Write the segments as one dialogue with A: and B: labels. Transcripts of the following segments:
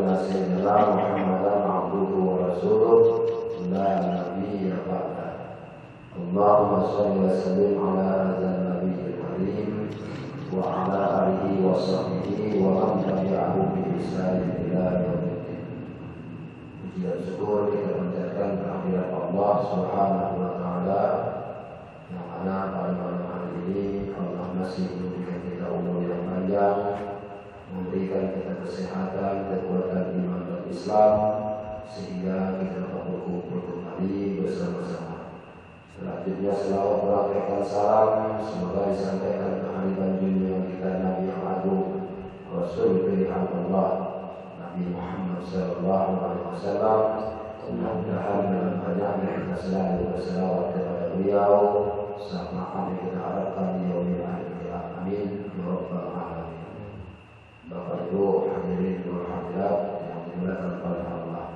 A: أن سيدنا محمدا عبده ورسوله لا نبي بعده. اللهم صل وسلم على هذا النبي الكريم وعلى آله وصحبه ومن تبعهم بإحسان إلى يوم الدين. Puji dan syukur kita panjatkan kehadirat Allah Subhanahu wa taala yang mana pada malam hari ini Allah masih memberikan kita umur yang panjang, memberikan kita kesehatan, kekuatan iman dan Islam, sehingga kita dapat berkumpul kembali bersama-sama. Selanjutnya selawat berapaikan salam semoga disampaikan ke hadirat dunia kita Nabi yang agung, Rasul pilihan Allah, Nabi Muhammad sallallahu alaihi wasallam. Mudah-mudahan dengan banyaknya kita selalu berselawat kepada beliau sama apa yang kita harapkan di yaumil akhir. Amin ya rabbal alamin. Bapak Ibu hadirin dan hadirat yang dimuliakan oleh Allah.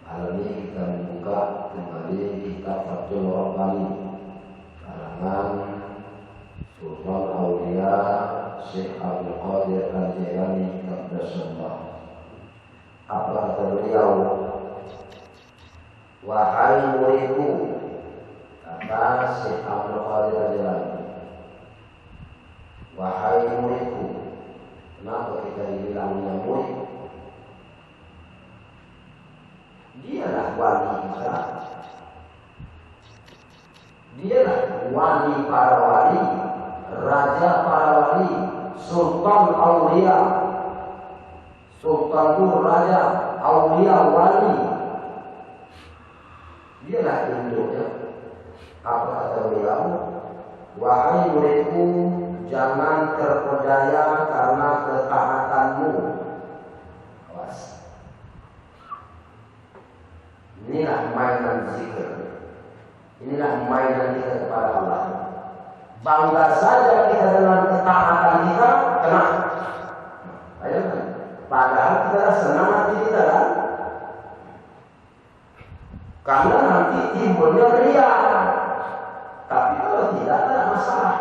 A: Hari ini kita membuka kembali kitab Fathul Rabbani karangan Sultan Aulia Syekh Abdul Qadir Al-Jailani Qaddasallah. Apa kata beliau? Wahai muridku, kata Syekh Abdul Qadir Al-Jailani, wahai muridku. Kenapa kita dibilangnya murid? Dialah wali kita. Dialah wali para wali, raja para wali, sultan aulia. Sultan itu raja, aulia wali. Dialah induknya. Apa kata beliau? Wahai muridku, jangan terpedaya karena ketaatanmu. Awas. Inilah mainan zikir. Inilah mainan kita kepada Allah. Bangga saja kita dengan ketaatan kita, kena. Bayangkan. Padahal kita senang hati kita kan? Karena nanti timbulnya ria. Tapi kalau tidak ada masalah.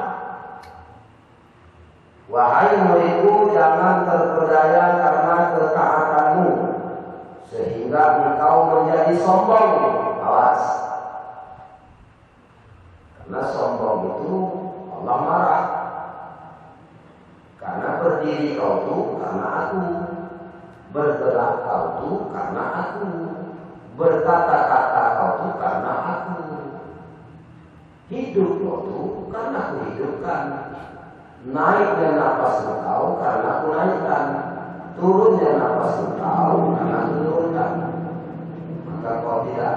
A: Wahai muridku, jangan terpedaya karena ketaatanmu sehingga engkau menjadi sombong. Awas. Karena sombong itu Allah marah. Karena berdiri kau itu karena aku, bergerak kau itu karena aku, berkata-kata kau itu karena aku, hidup kau itu karena aku hidupkan. Naiknya nafas engkau karena aku naikkan, turunnya nafas engkau karena aku turunkan. Maka kau tidak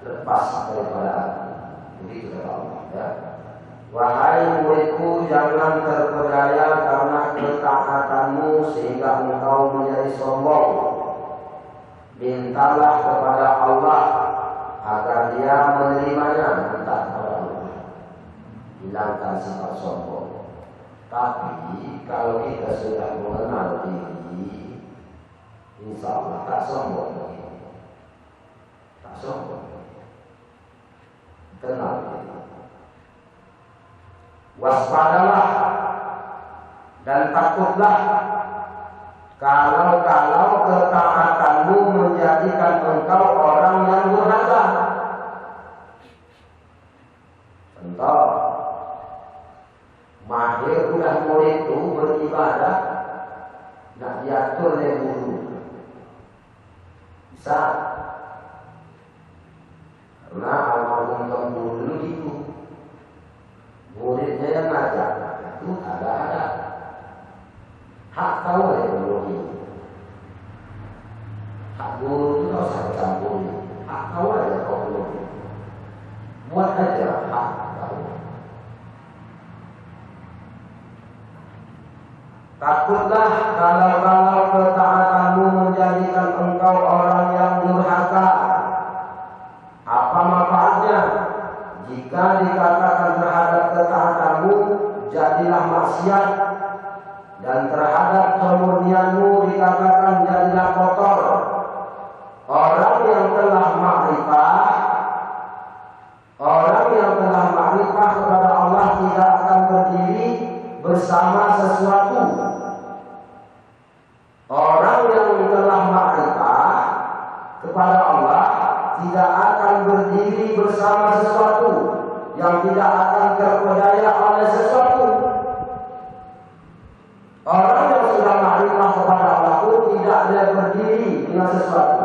A: lepas daripada aku. Begitu kata Allah ya. Wahai muridku, jangan terpedaya karena ketaatanmu sehingga engkau menjadi sombong. Mintalah kepada Allah agar Dia menerimanya. Minta kepada Allah, hilangkan sifat sombong. Tapi kalau kita sudah mengenal diri, insya Allah tak sombong lagi. Tak sombong. Kenal diri. Waspadalah dan takutlah kalau ketaatanmu menjadikan engkau orang yang durhaka. Contoh, mahir udah murid itu beribadah, nak diatur oleh guru. Bisa. Karena almarhum guru dulu gitu. Muridnya yang ngajar, itu ada. Hak tahu oleh guru ini. Hak guru itu tak usah campuri. Hak tahu aja kau guru. Buat aja hak tahu. Takutlah kalau ketaatanmu menjadikan engkau orang yang durhaka. Apa manfaatnya? Jika dikatakan terhadap ketaatanmu jadilah maksiat, dan terhadap kemurnianmu dikatakan jadilah kotor. Orang yang telah makrifah kepada Allah tidak akan berdiri bersama sesuatu. Orang berdiri bersama sesuatu, yang tidak akan terpedaya oleh sesuatu. Orang yang sudah makrifah kepada Allah itu tidak dia berdiri dengan sesuatu,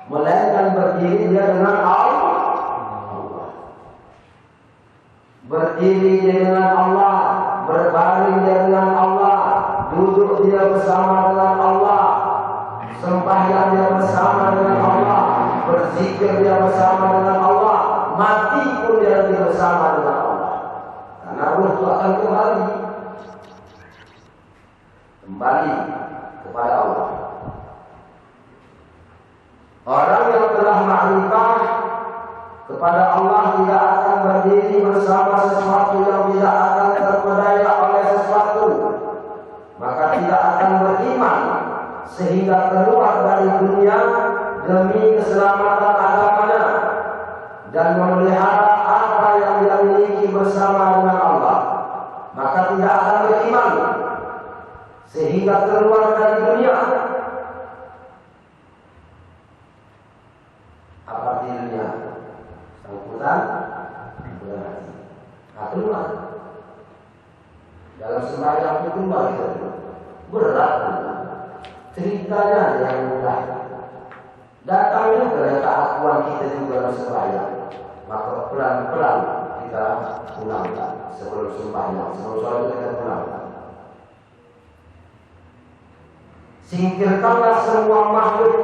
A: melainkan berdiri dia dengan Allah. Berdiri dia dengan Allah, berbaring dia dengan Allah, duduk dia bersama dengan Allah, sembahyang dia bersama dengan Allah, berzikir dia bersama dengan Allah, mati pun dia bersama dengan Allah. Karena ruh itu akan kembali kepada Allah. Orang yang telah makrifah kepada Allah tidak akan berdiri bersama sesuatu yang tidak akan terpedaya oleh sesuatu, maka tidak akan beriman sehingga keluar dari dunia demi keselamatan agamanya dan memelihara apa yang dia miliki bersama dengan Allah, maka tidak akan beriman sehingga keluar dari dunia. Apa artinya? Sangkutan berarti keluar dalam sembahyang itu keluar berat. Ceritanya yang mudah. Datang juga keakuan kita juga dalam sembahyang. Maka pelan-pelan kita pulangkan sebelum sembahyang, sebelum sholat kita pulangkan. Singkirkanlah semua makhluk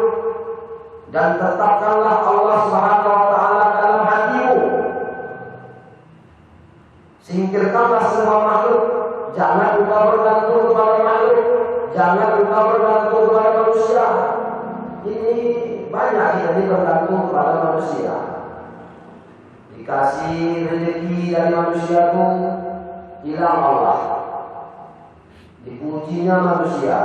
A: dan tetapkanlah Allah Subhanahu wa taala dalam hatimu. Singkirkanlah semua makhluk, jangan engkau bergantung kepada makhluk, jangan engkau bergantung kepada manusia. Ini banyak kita bergantung kepada manusia. Dikasih rezeki dari manusia itu hilang Allah. Dipujinya manusia,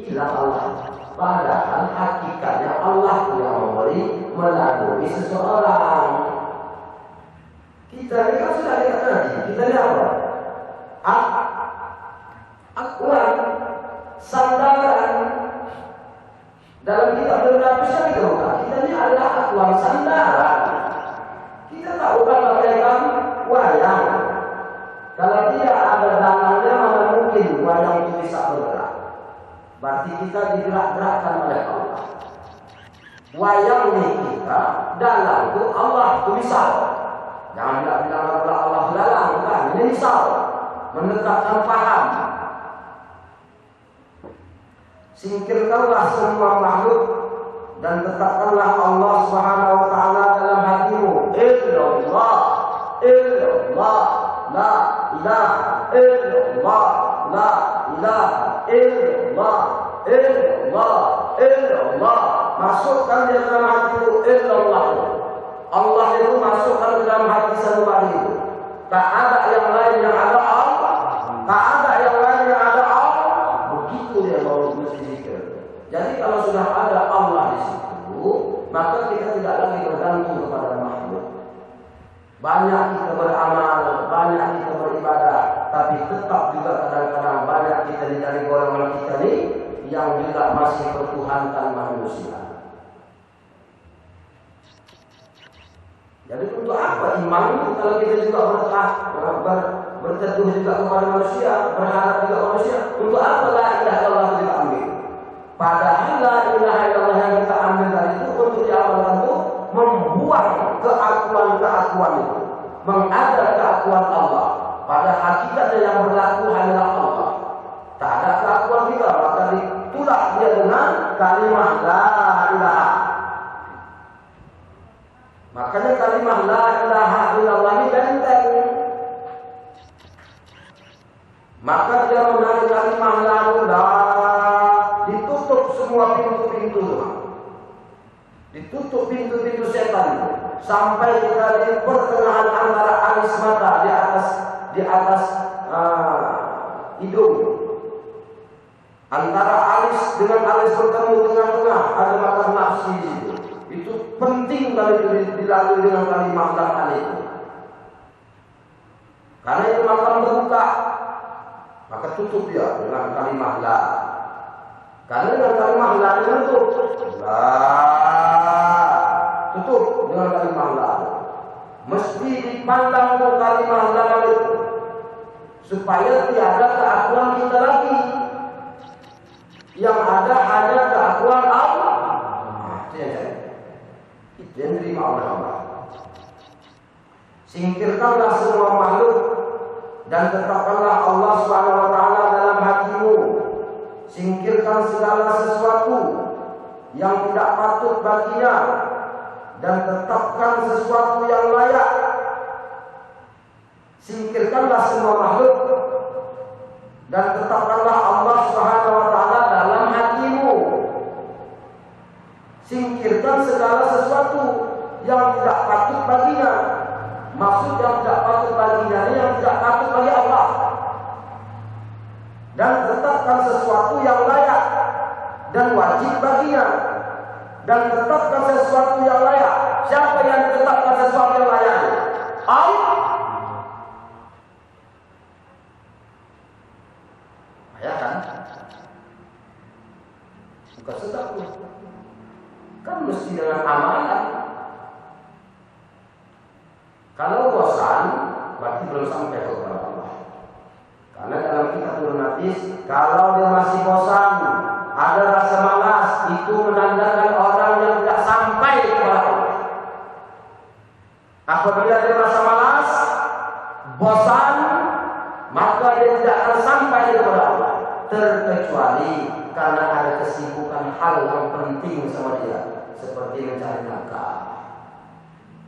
A: hilang Allah. Padahal hakikatnya Allah yang memberi melalui seseorang. Kita ini kan sudah lihat tadi. Kita lihat apa? Akuan, sandaran. Dalam kitab berlapis kita buka. Kita ini adalah akuan sandaran. Kita tak bukan bagaikan wayang. Kalau tidak ada dalangnya, mana mungkin wayang itu bisa bergerak. Berarti kita digerak-gerakkan oleh Allah. Wayang ini kita, dalam itu Allah itu misal. Jangan bilang Allah dalam, bukan. Ini misal. Menetapkan paham. Singkirkanlah semua makhluk dan tetapkanlah Allah Subhanahu wa taala dalam hatimu. Illallah, illallah, la ilaha illallah, la ilaha illallah, illallah, illallah. Masukkan di dalam hatimu illallah. Allah itu masukkan di dalam hati sanubari itu. Tak ada yang lain yang ada Allah. Tak ada yang lain yang ada Allah. Begitu dia mau mesti zikir. Jadi kalau sudah ada Allah di situ, maka kita tidak lagi bergantung kepada makhluk. Banyak kita beramal, banyak kita beribadah, tapi tetap juga kadang-kadang banyak kita dari golongan kita ini yang juga masih pertuhankan manusia. Jadi untuk apa iman kalau kita juga berteduh juga kepada manusia, berharap juga manusia? Untuk apa la ilaha illallah kita ambil? Padahal la ilaha illallah yang kita ambil dari itu untuk diamalkan itu membuang keakuan itu, mengada keakuan Allah. Pada hakikatnya yang berlaku hanyalah Allah. Tak ada keakuan kita, maka ditolak dia dengan kalimat la ilaha. Makanya kalimat la ilaha illallah ini benteng. Maka dia menarik kalimat la ilaha, ditutup semua pintu-pintu. Ditutup pintu-pintu setan sampai kita di pertengahan antara alis mata di atas hidung. Antara alis dengan alis bertemu tengah-tengah ada mata nafsi itu. Itu penting kali itu dilalui dengan kalimat la itu. Karena itu makam terbuka, maka tutup dia dengan kalimat la. Karena dengan kalimat la itu la tutup dengan kalimah la. Mesti dipandang ke kalimah la itu supaya tiada keakuan kita lagi. Yang ada hanya keakuan Allah. Itu yang diterima oleh Allah. Singkirkanlah semua makhluk dan tetapkanlah Allah SWT dalam hatimu. Singkirkan segala sesuatu yang tidak patut baginya dan tetapkan sesuatu yang layak. Singkirkanlah semua makhluk dan tetapkanlah Allah SWT dalam hatimu. Singkirkan segala sesuatu yang tidak patut baginya. Maksud yang tidak patut baginya ini yang tidak patut bagi Allah. Dan tetapkan sesuatu yang layak dan wajib baginya. Dan tetapkan sesuatu yang layak. Siapa yang tetapkan sesuatu yang layak? Allah. Ya kan? Bukan sedap. Kan mesti dengan amalan. Kalau bosan, berarti belum sampai kepada Allah. Karena dalam kitabul hadis, kalau dia masih bosan, ada rasa malas, itu menandakan orang yang tidak sampai kepada Allah. Apabila dia merasa malas, bosan, maka dia tidak akan sampai kepada Allah. Terkecuali karena ada kesibukan hal yang penting sama dia, seperti mencari nafkah.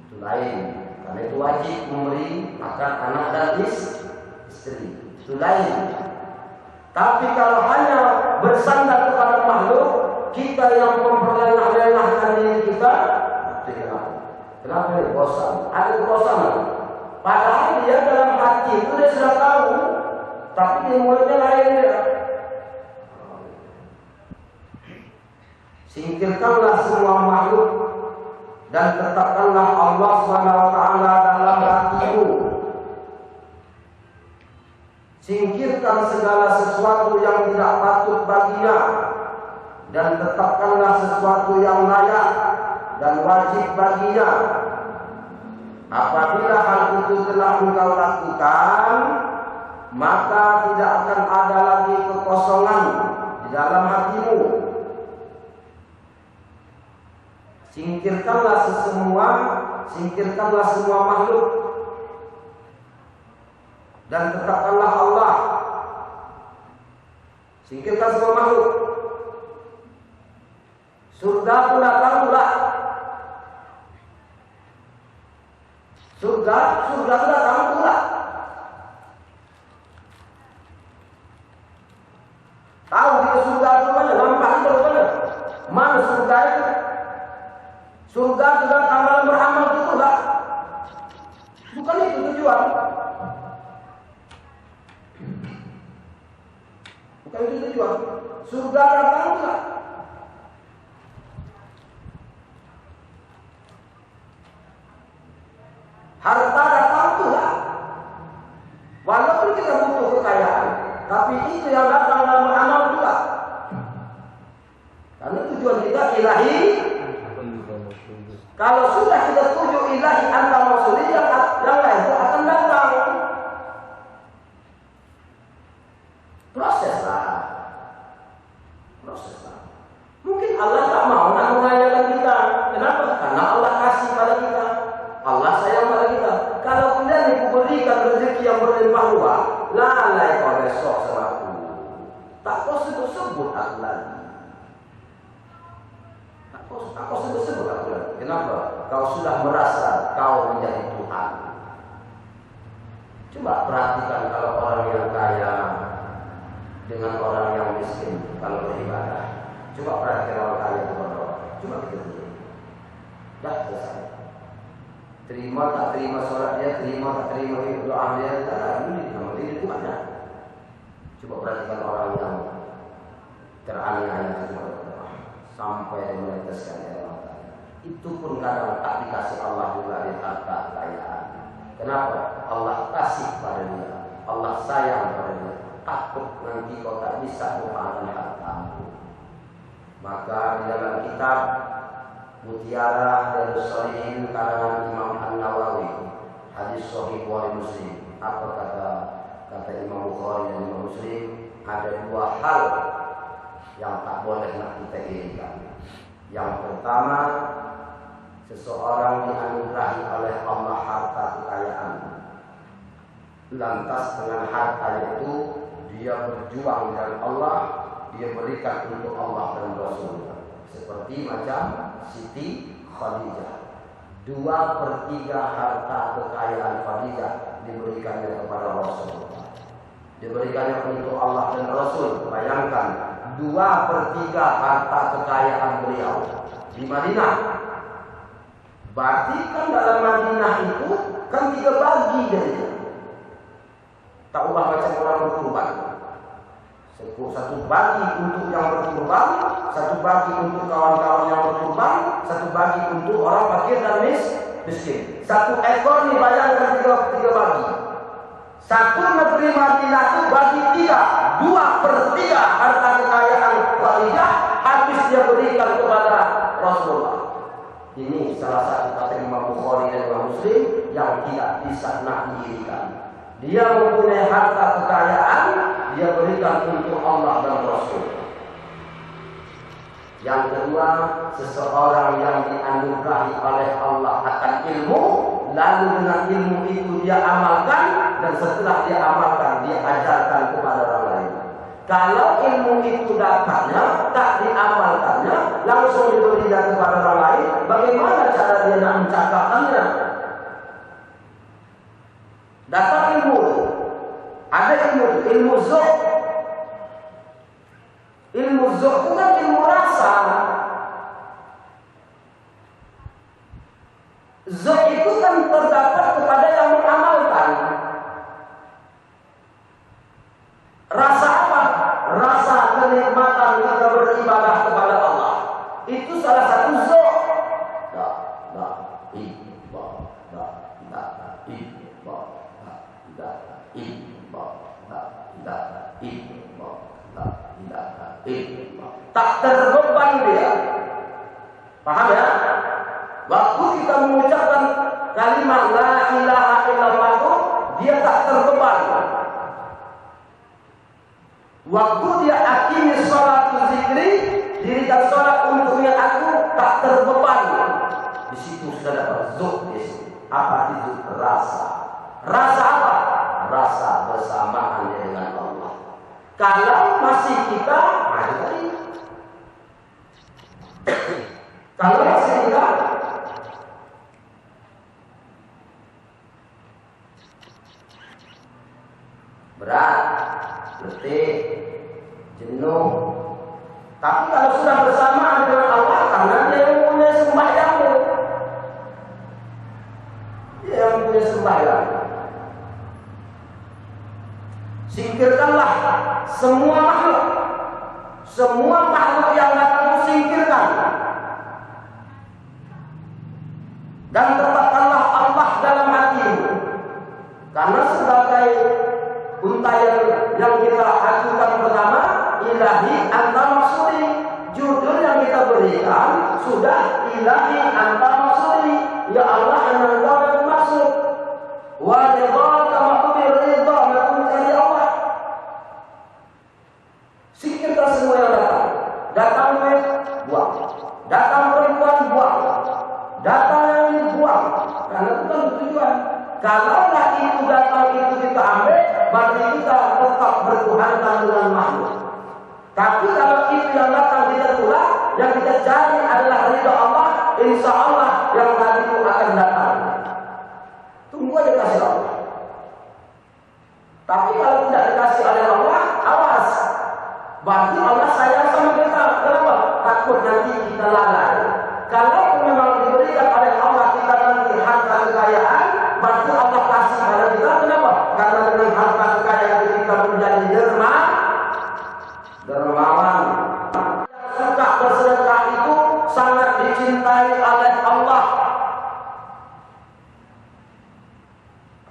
A: Itu lain. Karena itu wajib memberi makan anak dan istri. Itu lain. Tapi kalau hanya bersandar kepada makhluk, kita yang memperlenah-lenahkan diri kita, itu kenapa? Kenapa dia bosan? Ada kebosanan. Padahal dia dalam hati itu dia sudah tahu, tapi di mulutnya lain dia. Singkirkanlah semua makhluk dan tetapkanlah Allah SWT dalam hatimu. Singkirkan segala sesuatu yang tidak patut baginya dan tetapkanlah sesuatu yang layak dan wajib baginya. Apabila hal itu telah engkau lakukan, maka tidak akan ada lagi kekosongan di dalam hatimu. Singkirkanlah semua makhluk dan tetapkanlah Allah. Singkirkan semua makhluk. Surga pun datang pula. Surga pun datang pula. Tahu kita surga itu mana? Nampak itu mana? Mana surga itu? Surga sudah amalan beramal itu lah. Bukan itu tujuan. Bukan itu tujuan. Surga datang juga. Harta datang juga. Walaupun kita butuh kekayaan, tapi itu yang datang dalam beramal juga. Karena tujuan kita ilahi. Kalau sudah kita tuju ilahi anta maksudnya yang lain itu akan datang. Proseslah. Mungkin Allah tak mau nak mengajarkan kita. Kenapa? Karena Allah kasih pada kita. Allah sayang pada kita. Kalau kemudian diberikan rezeki yang berlimpah ruah, lalai kau besok sama aku. Tak kau sebut-sebut aku lagi. Tak kau sebut-sebut aku lagi. Kenapa? Kau sudah merasa kau menjadi Tuhan. Coba perhatikan kalau orang yang kaya dengan orang yang miskin kalau beribadah. Coba perhatikan orang kaya itu berdoa. Coba kita lihat. Dah selesai. Terima tak terima sholat dia, terima tak terima doa dia, tak ada ini nama diri Tuhannya. Coba perhatikan orang yang teraniaya sampai meneteskan air mata. Itu pun kadang tak dikasih Allah juga di harta kekayaan. Kenapa? Allah kasih pada dia, Allah sayang pada dia. Takut nanti kau tak bisa menghargai hartamu. Maka di dalam kitab Mutiara dari Shalihin karangan Imam An-Nawawi, hadis Sahih Bukhari Muslim. Apa kata Imam Bukhari dan Imam Muslim? Ada dua hal yang tak boleh nak kita irikan. Yang pertama, seseorang dianugerahi oleh Allah harta kekayaan. Lantas dengan hartanya itu dia berjuang dengan Allah, dia berikan untuk Allah dan Rasul. Seperti macam Siti Khadijah, 2/3 harta kekayaan Khadijah diberikannya kepada Rasulullah, diberikannya untuk Allah dan Rasul. Bayangkan 2/3 harta kekayaan beliau di Madinah. Berarti kan dalam Madinah itu kan 3 bagi dari tak ubah macam orang berkurban. Satu bagi untuk yang berkurban, satu bagi untuk kawan-kawan yang berkurban, satu bagi untuk orang fakir dan miskin. 1 ekor nih, bayangkan 3 bagi. Satu negeri Madinah itu bagi 3, 2/3 harta kekayaan Khadijah habis dia berikan kepada Rasulullah. Ini salah satu kata Imam Bukhari dan Imam Muslim yang tidak bisa nak diirikan. Dia mempunyai harta kekayaan, dia berikan untuk Allah dan Rasul. Yang kedua, seseorang yang dianugerahi oleh Allah akan ilmu, lalu dengan ilmu itu dia amalkan, dan setelah dia amalkan, dia ajarkan kepada orang lain. Kalau ilmu itu datangnya, tak diamalkannya, langsung diberikan kepada orang lain, bagaimana cara dia nak mencatatkannya? Datang ilmu, ada ilmu zuhd. Ilmu zuhd itu kan ilmu rasa. Zuhd itu kan terdapat kepada yang mengamalkan. Rasa apa? Rasa kenikmatan kita beribadah kepada Allah. Itu salah satu zuhd. Tak terbeban dia. Paham ya? Waktu kita mengucapkan kalimat la ilaha illallah, dia tak terbeban. Waktu dia akhiri sholat zikri, dirikan sholat untuknya aku, tak terbeban. Di situ sudah dapat zuhd. Apa itu? Rasa. Rasa apa? Rasa bersamaan dengan Allah. Kalau masih kita, kalau masih kita berat, letih, jenuh. Tapi kalau sudah bersamaan dengan Allah, karena dia yang punya sembahyangmu, dia yang punya sembahyang. Singkirkanlah semua makhluk yang kamu singkirkan, dan tetapkanlah Allah dalam hatimu. Karena sebagai untayan yang kita ajukan pertama, ilahi anta maksudi, judul yang kita berikan sudah ilahi anta maksudi, ya Allah yang engkau maksud. Wa ridha kama ridha mencari Allah. Singkirkan semua yang datang duit, buang, datang perempuan, buang, datang yang dibuang, karena itu kan tujuan. Kalau itu datang itu kita ambil, berarti kita tetap bertuhankan dengan makhluk. Tapi kalau itu yang datang kita tolak, yang kita cari adalah ridha Allah, insya Allah yang tadi itu akan datang. Tunggu aja kasih Allah. Tapi kalau tidak dikasih oleh Allah, awas. Berarti Allah sayang sama kita. Kenapa? Takut nanti kita lalai. Kalau memang diberikan oleh Allah kita nanti harta kekayaan, berarti Allah kasih pada kita. Kenapa? Karena dengan harta kekayaan kita menjadi dermawan. Yang suka bersedekah itu sangat dicintai oleh Allah.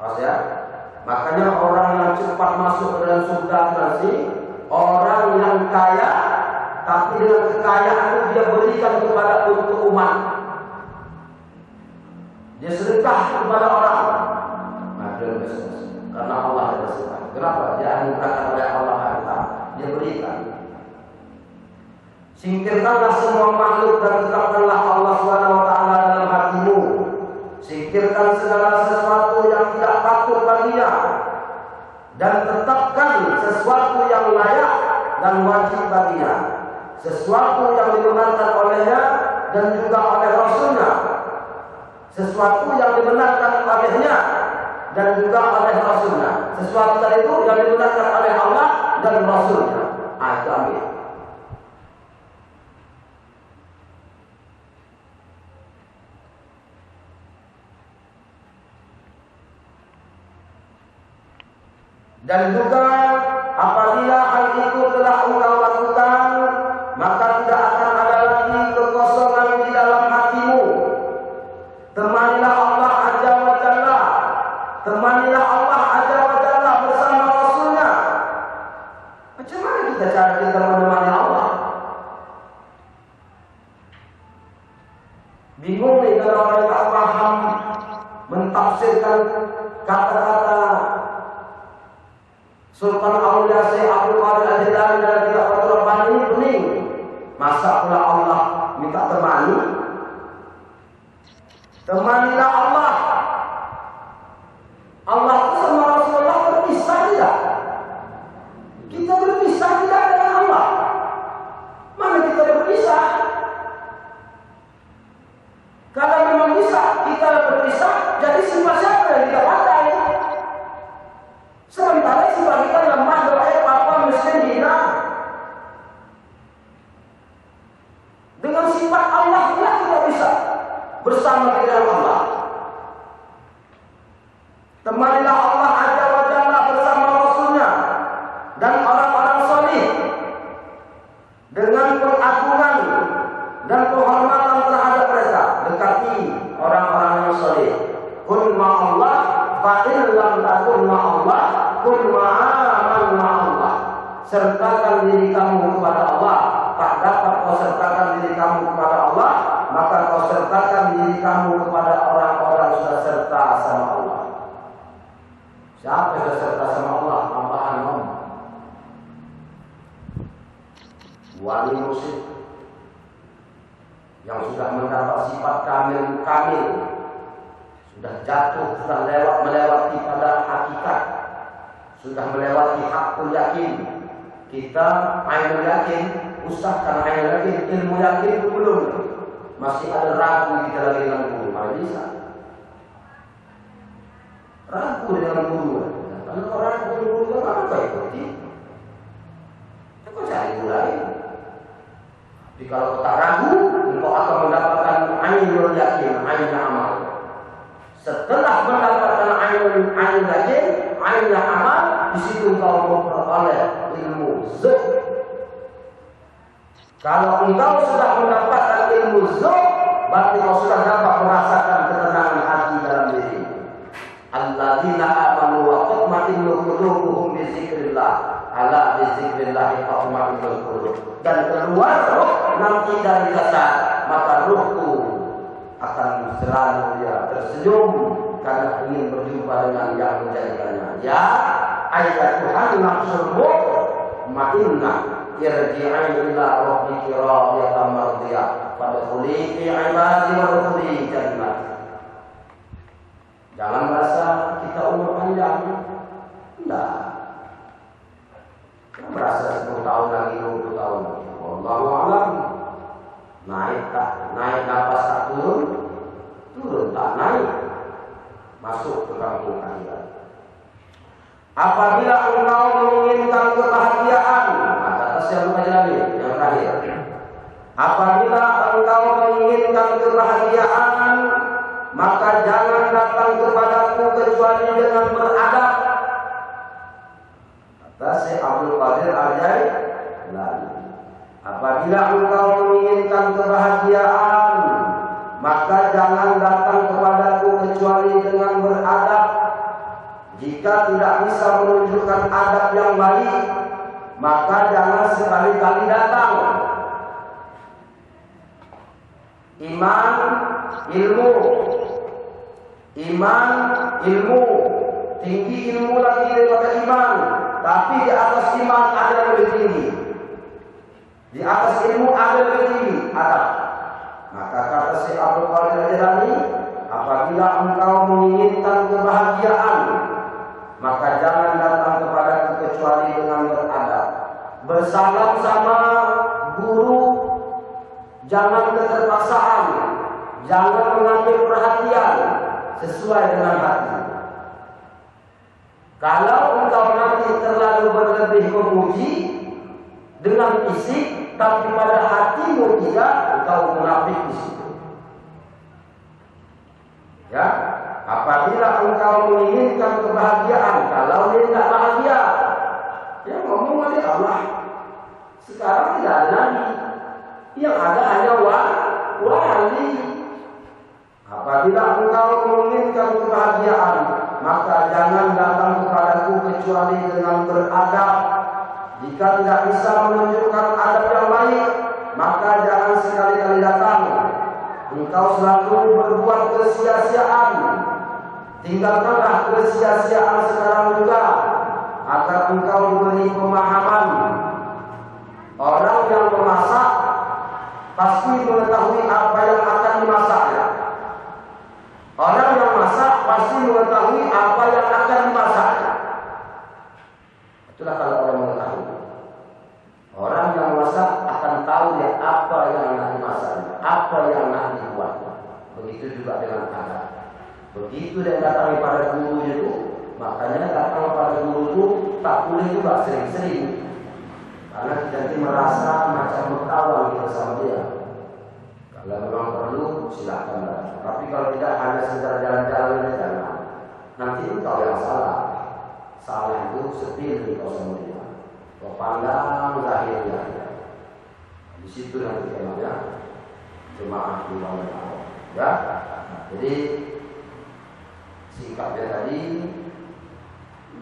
A: Awas ya. Makanya orang yang cepat masuk ke dalam surga nanti, orang yang kaya, tapi dengan kekayaan itu dia berikan kepada untuk umat. dia sedekah kepada orang, maka dia bersedekah. Karena Allah yang bersedekah. Kenapa? Dia anugerahkan oleh Allah harta, dia berikan. Singkirkanlah semua makhluk dan tetapkanlah Allah SWT dalam hatimu. Singkirkan segala sesuatu yang tidak patut baginya, dan tetapkan sesuatu yang layak dan wajib baginya, sesuatu yang dibenarkan olehnya dan juga oleh Rasulnya, sesuatu yang dibenarkan olehnya dan juga oleh Rasulnya, sesuatu tadi itu yang dibenarkan oleh Allah dan Rasulnya. Itu ambil. Dan juga apabila hal itu telah engkau lakukan, maka tidak akan ada lagi kekosongan di dalam hatimu. Temanilah Allah Azza wa Jalla, temanilah Allah Azza wa Jalla bersama Rasulnya. Macam mana cara kita menemani Allah? Bingung nih kalau orang tak paham mentafsirkan kata-kata Sultan Aulia Syekh Abdul Qadir Al-Jilani dalam kitab Fathul Rabbani ini pening. Masa pula Allah minta temani? Temanilah Allah. Allah itu sama Rasulullah berpisah tidak? Kita berpisah tidak dengan Allah? Mana kita berpisah? Kalau memang bisa kita berpisah, jadi sembah siapa yang kita pakai? Sementara sembah kita lemah, doa apa miskin hina. Dengan sifat Allah pula kita bisa bersama dengan Allah. Temanilah Allah Azza wa Jalla bersama Rasulnya dan orang-orang salih dengan pengagungan dan penghormatan terhadap mereka. Dekati orang-orang yang salih. Kun ma'allah fa'in lam takun ma'allah kun ma'aman ma'allah. Sertakan diri kamu kepada Allah. Tak dapat kau sertakan diri kamu kepada Allah, maka kau sertakan diri kamu kepada orang-orang yang sudah serta sama Allah. Siapa yang sudah serta sama Allah? Tambahan nom. Wali musyrik yang sudah mendapat sifat kamil, sudah jatuh, sudah melewati pada hakikat, sudah melewati hakul yakin. Kita ainul yakin, usahkan ainul yakin, ilmu yakin itu belum. Masih ada ragu kita lagi dengan guru, mana bisa? Ragu dengan guru. Kalau orang guru apa ikuti? Kau cari guru lain. Jadi kalau tak ragu, engkau akan mendapatkan ainul yakin, ainul amal. Setelah mendapatkan ainul yakin, ainul amal, di situ engkau memperoleh ilmu zuhd. Kalau engkau sudah mendapatkan ilmu zuhd, berarti engkau sudah dapat merasakan ketenangan hati dalam diri. Alladzina amanu wa tatma'innu qulubuhum bi dzikrillah. Ala bi dzikrillah tatma'innul qulub. Dan keluar roh nanti dari jasad, maka ruhku akan selalu tersenyum karena ingin berjumpa dengan yang menjadikannya. Ya, ayat Tuhan nafsul ma'inna irji'i ila rabbiki radiyatan mardiyah fadkhuli fi ibadi wa dkhuli jannah. Jangan merasa kita umur panjang. Tidak. Merasa 10 tahun lagi, 20 tahun. Wallahu a'lam. Naik nafas tak turun tak naik. Masuk ke kampung akhirat. Apabila engkau menginginkan kebahagiaan, kata yang lagi yang terakhir. Apabila engkau menginginkan kebahagiaan, maka jangan datang kepadaku kecuali dengan beradab. Kata Syekh Abdul Qadir Al-Jilani. Apabila engkau menginginkan kebahagiaan, maka jangan datang kepadaku kecuali dengan beradab. Jika tidak bisa menunjukkan adab yang baik, maka jangan sekali-kali datang. Iman, ilmu, Iman, ilmu, tinggi ilmu lagi daripada iman, tapi di atas iman ada yang lebih tinggi. Di atas ilmu ada yang lebih tinggi, ada. Maka kata Syekh Abdul Qadir Al-Jilani, apabila engkau menginginkan kebahagiaan, maka jangan datang kepadaku kecuali dengan beradab. Bersalam sama guru, jangan keterpaksaan, jangan mengambil perhatian sesuai dengan hati. Kalau engkau nanti terlalu berlebih memuji dengan fisik, tapi pada hatimu tidak, engkau munafik di situ. Ya, apabila engkau menginginkan kebahagiaan, kalau dia tidak bahagia, ya ngomong oleh Allah. Sekarang tidak ada nabi, yang ada hanya wali. Apabila engkau menginginkan kebahagiaan, maka jangan datang kepadaku kecuali dengan beradab. Jika tidak bisa menunjukkan adab yang baik, maka jangan sekali-kali datang. Engkau selalu berbuat kesia-siaan. Tinggalkanlah kesia-siaan sekarang juga, agar engkau diberi pemahaman. Orang yang memasak pasti mengetahui apa yang akan dimasaknya. Orang yang masak pasti mengetahui apa yang akan dimasaknya. Itulah kalau orang mengetahui. Orang yang masak akan tahu ya apa yang nak dimasaknya, apa yang nak dibuat. Begitu juga dengan anak. Begitu dia datang pada guru itu, makanya datang pada guru itu tak boleh juga sering-sering. Karena kita nanti merasa macam berkawan kita sama dia. Kalau memang perlu silakan. Tapi kalau tidak, hanya sekedar jalan-jalan jangan. Nanti engkau yang salah. Salah itu sepilih kau sama dia. Kau pandang zahirnya. Di situ nanti namanya jemaah di bawah Allah. Ya. Jadi sikapnya tadi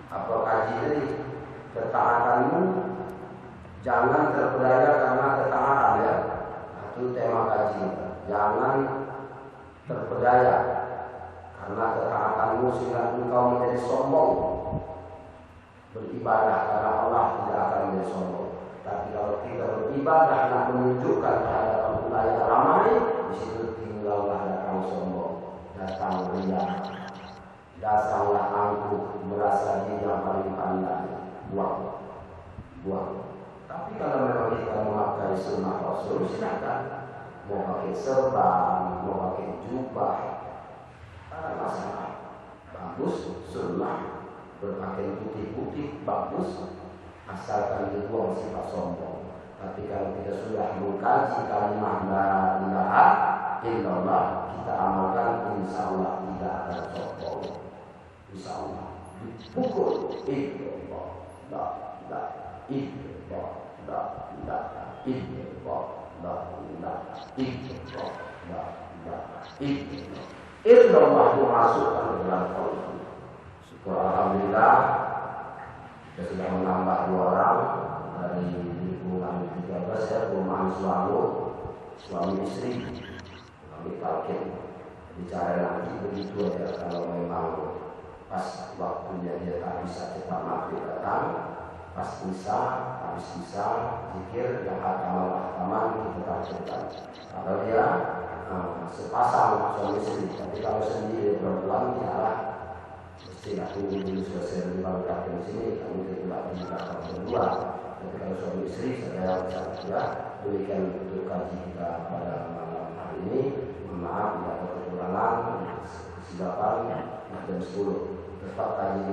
A: apa kaji tadi, ketaatanmu jangan terpedaya karena ketaatan ya. Itu tema kaji. Jangan terpedaya karena ketaatanmu sehingga engkau menjadi sombong. Beribadah karena Allah tidak akan menjadi sombong. Tapi kalau kita beribadah nak menunjukkan kehadapan wilayah ramai, di situ tinggallah datang sombong, datang riya, datanglah angkuh, merasa diri yang paling pandai. Buang. Tapi kalau memang kita memakai sunnah Rasul, silakan. Mau pakai serban, mau pakai jubah, ada masalah. Bagus, sunnah. Berpakaian putih-putih, bagus. Asalkan dibuang sifat sombong. Tapi kalau kita sudah mengkaji kalimat la ilaha illallah, kita amalkan, insya Allah tidak akan sombong. Insya Allah. Pukul illallah, la ilaha illallah, la ilaha illallah, la ilaha illallah, la ilaha illallah. Illallah itu masukkan ke dalam qalbu. Syukur alhamdulillah kita sudah menambah 2 orang dari 2013 ya, perumahan suami istri, suami talqin. Bicara lagi begitu aja, kalau memang pas waktunya dia tak bisa cepat maghrib datang, pas bisa, habis bisa, zikir yang hataman kita ceritakan. Kalau dia sepasang suami istri, tapi kalau sendiri perempuan tidaklah. Mesti aku dulu selesai baru datang di sini, kami tidak bisa berdua. Tapi kalau suami istri, saya sudah berikan untuk kaji kita pada malam hari ini. Maaf, tidak ada kekurangan. Silakan jam 10 tetap kaji.